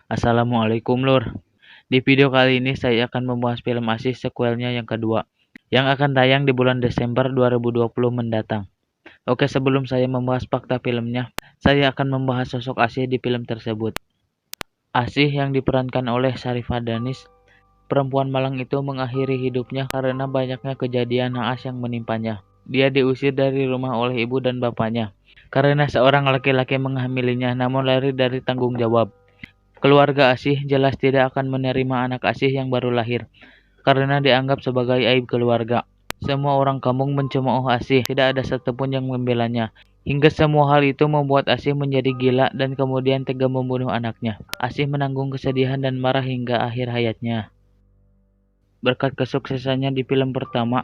Assalamualaikum Lur. Di video kali ini saya akan membahas film Asih sequelnya yang kedua, yang akan tayang di bulan Desember 2020 mendatang. Oke, sebelum saya membahas fakta filmnya, saya akan membahas sosok Asih di film tersebut. Asih yang diperankan oleh Sharifah Danis, perempuan Malang itu mengakhiri hidupnya karena banyaknya kejadian naas yang menimpanya. Dia diusir dari rumah oleh ibu dan bapaknya, karena seorang laki-laki menghamilinya namun lari dari tanggung jawab. Keluarga Asih jelas tidak akan menerima anak Asih yang baru lahir, karena dianggap sebagai aib keluarga. Semua orang kampung mencemooh Asih, tidak ada satupun yang membelanya. Hingga semua hal itu membuat Asih menjadi gila dan kemudian tega membunuh anaknya. Asih menanggung kesedihan dan marah hingga akhir hayatnya. Berkat kesuksesannya di film pertama,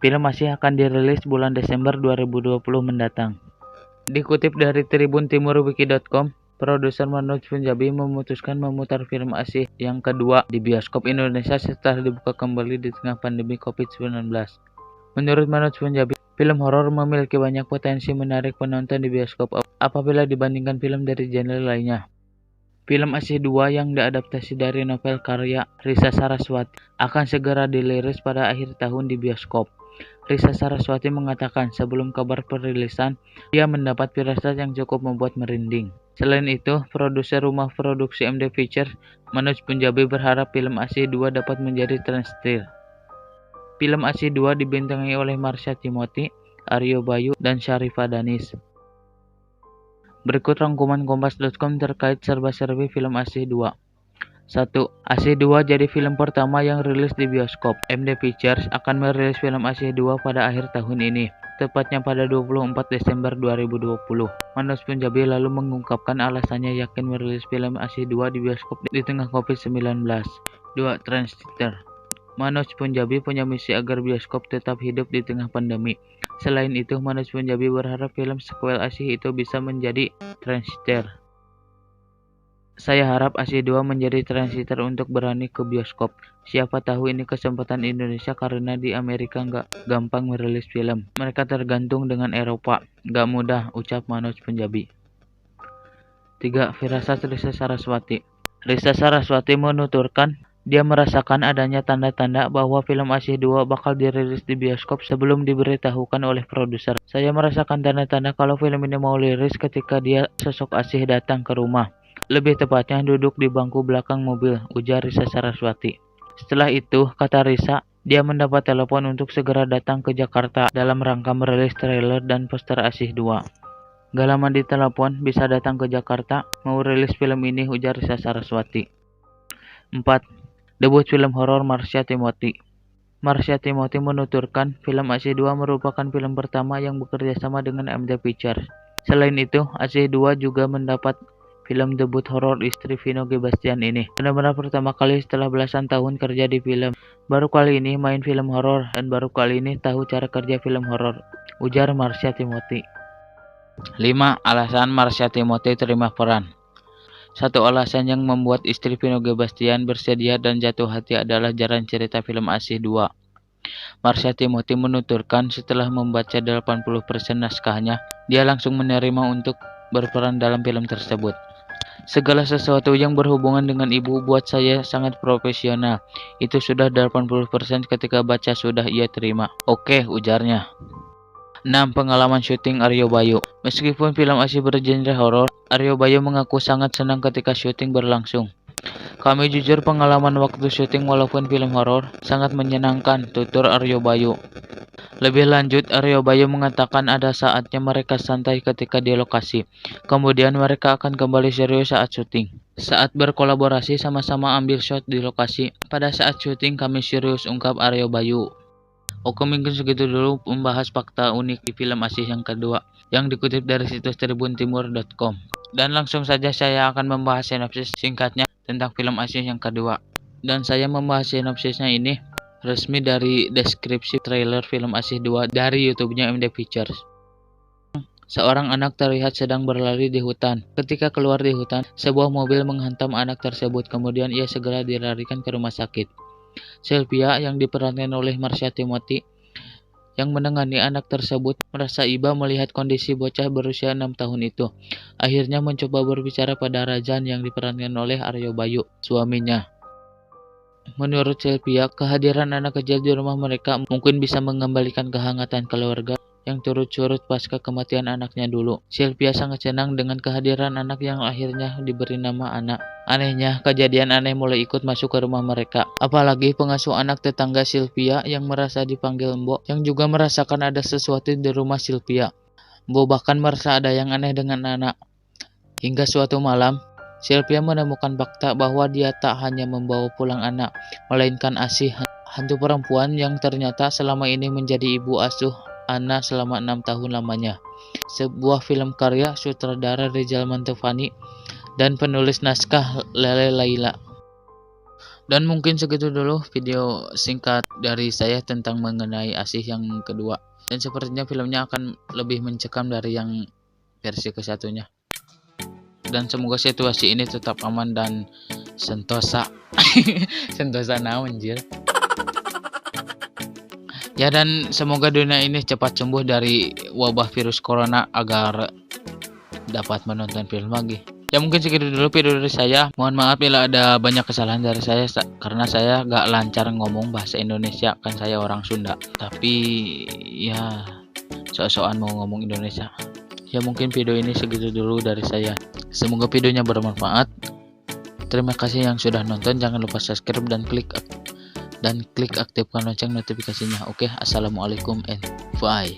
film Asih akan dirilis bulan Desember 2020 mendatang. Dikutip dari tribuntimurwiki.com, produser Manoj Punjabi memutuskan memutar film Asih yang kedua di bioskop Indonesia setelah dibuka kembali di tengah pandemi COVID-19. Menurut Manoj Punjabi, film horor memiliki banyak potensi menarik penonton di bioskop apabila dibandingkan film dari genre lainnya. Film Asih 2 yang diadaptasi dari novel karya Risa Saraswati akan segera dirilis pada akhir tahun di bioskop. Risa Saraswati mengatakan sebelum kabar perilisan, dia mendapat firasat yang cukup membuat merinding. Selain itu, produser rumah produksi MD Pictures, Manoj Punjabi berharap film Asih 2 dapat menjadi trendsetter. Film Asih 2 dibintangi oleh Marsha Timothy, Aryo Bayu, dan Sharifah Danis. Berikut rangkuman kompas.com terkait serba-serbi film Asih 2. 1. Asih 2 jadi film pertama yang rilis di bioskop. MD Pictures akan merilis film Asih 2 pada akhir tahun ini, tepatnya pada 24 Desember 2020. Manoj Punjabi lalu mengungkapkan alasannya yakin merilis film Asih 2 di bioskop di tengah COVID-19. 2. Trendsetter. Manoj Punjabi punya misi agar bioskop tetap hidup di tengah pandemi. Selain itu, Manoj Punjabi berharap film sequel Asih itu bisa menjadi trendsetter. Saya harap Asih 2 menjadi trendsetter untuk berani ke bioskop. Siapa tahu ini kesempatan Indonesia karena di Amerika nggak gampang merilis film. Mereka tergantung dengan Eropa. Nggak mudah, ucap Manoj Punjabi. 3. Firasat Risa Saraswati. Risa Saraswati menuturkan dia merasakan adanya tanda-tanda bahwa film Asih 2 bakal dirilis di bioskop sebelum diberitahukan oleh produser. Saya merasakan tanda-tanda kalau film ini mau rilis ketika sosok Asih datang ke rumah. Lebih tepatnya duduk di bangku belakang mobil, ujar Risa Saraswati. Setelah itu, kata Risa, dia mendapat telepon untuk segera datang ke Jakarta dalam rangka merilis trailer dan poster Asih 2. Gak lama ditelepon, bisa datang ke Jakarta, mau rilis film ini, ujar Risa Saraswati. 4. Debut film horor Marsha Timothy. Marsha Timothy menuturkan film Asih 2 merupakan film pertama yang bekerja sama dengan MD Pictures. Selain itu, Asih 2 juga mendapat film debut horor istri Vino G. Bastian ini. Benar-benar pertama kali setelah belasan tahun kerja di film. Baru kali ini main film horor dan baru kali ini tahu cara kerja film horor, ujar Marsha Timothy. 5. Alasan Marsha Timothy terima peran. Satu alasan yang membuat istri Vino G. Bastian bersedia dan jatuh hati adalah jalan cerita film Asih 2. Marsha Timothy menuturkan setelah membaca 80% naskahnya, dia langsung menerima untuk berperan dalam film tersebut. Segala sesuatu yang berhubungan dengan ibu buat saya sangat profesional. Itu sudah 80% ketika baca sudah ia terima. Oke, ujarnya. 6. Pengalaman syuting Aryo Bayu. Meskipun film Asih bergenre horor, Aryo Bayu mengaku sangat senang ketika syuting berlangsung. Kami jujur pengalaman waktu syuting walaupun film horor sangat menyenangkan, tutur Aryo Bayu. Lebih lanjut, Aryo Bayu mengatakan ada saatnya mereka santai ketika di lokasi. Kemudian mereka akan kembali serius saat syuting. Saat berkolaborasi sama-sama ambil shot di lokasi. Pada saat syuting kami serius, ungkap Aryo Bayu. Oke, mungkin segitu dulu membahas fakta unik di film Asih yang kedua yang dikutip dari situs tribuntimur.com. Dan langsung saja saya akan membahas sinopsis singkatnya tentang film Asih yang kedua. Dan saya membahas sinopsisnya ini resmi dari deskripsi trailer film Asih 2 dari YouTube-nya MD Pictures. Seorang anak terlihat sedang berlari di hutan. Ketika keluar di hutan, sebuah mobil menghantam anak tersebut. Kemudian ia segera dilarikan ke rumah sakit. Sylvia yang diperankan oleh Marsha Timothy yang menangani anak tersebut merasa iba melihat kondisi bocah berusia 6 tahun itu. Akhirnya mencoba berbicara pada Rajan yang diperankan oleh Aryo Bayu, suaminya. Menurut Sylvia, kehadiran anak kecil di rumah mereka mungkin bisa mengembalikan kehangatan keluarga yang turut-turut pasca kematian anaknya dulu. Sylvia sangat senang dengan kehadiran anak yang akhirnya diberi nama Anak. Anehnya, kejadian aneh mulai ikut masuk ke rumah mereka. Apalagi pengasuh anak tetangga Sylvia yang merasa dipanggil Mbok, yang juga merasakan ada sesuatu di rumah Sylvia. Mbok bahkan merasa ada yang aneh dengan anak. Hingga suatu malam, Sylvia menemukan fakta bahwa dia tak hanya membawa pulang anak, melainkan Asih, hantu perempuan yang ternyata selama ini menjadi ibu asuh Ana selama 6 tahun lamanya. Sebuah film karya sutradara Rizal Mantovani dan penulis naskah Lele Laila. Dan mungkin segitu dulu video singkat dari saya tentang mengenai Asih yang kedua. Dan sepertinya filmnya akan lebih mencekam dari yang versi kesatunya. Dan semoga situasi ini tetap aman dan sentosa. Sentosa naon anjir. Ya, dan semoga dunia ini cepat sembuh dari wabah virus corona agar dapat menonton film lagi. Ya mungkin segitu dulu video dari saya. Mohon maaf bila ada banyak kesalahan dari saya karena saya gak lancar ngomong bahasa Indonesia, kan saya orang Sunda. Tapi ya sok-sokan mau ngomong Indonesia. Ya mungkin video ini segitu dulu dari saya. Semoga videonya bermanfaat. Terima kasih yang sudah nonton. Jangan lupa subscribe dan klik aktifkan lonceng notifikasinya. Oke, assalamualaikum and bye.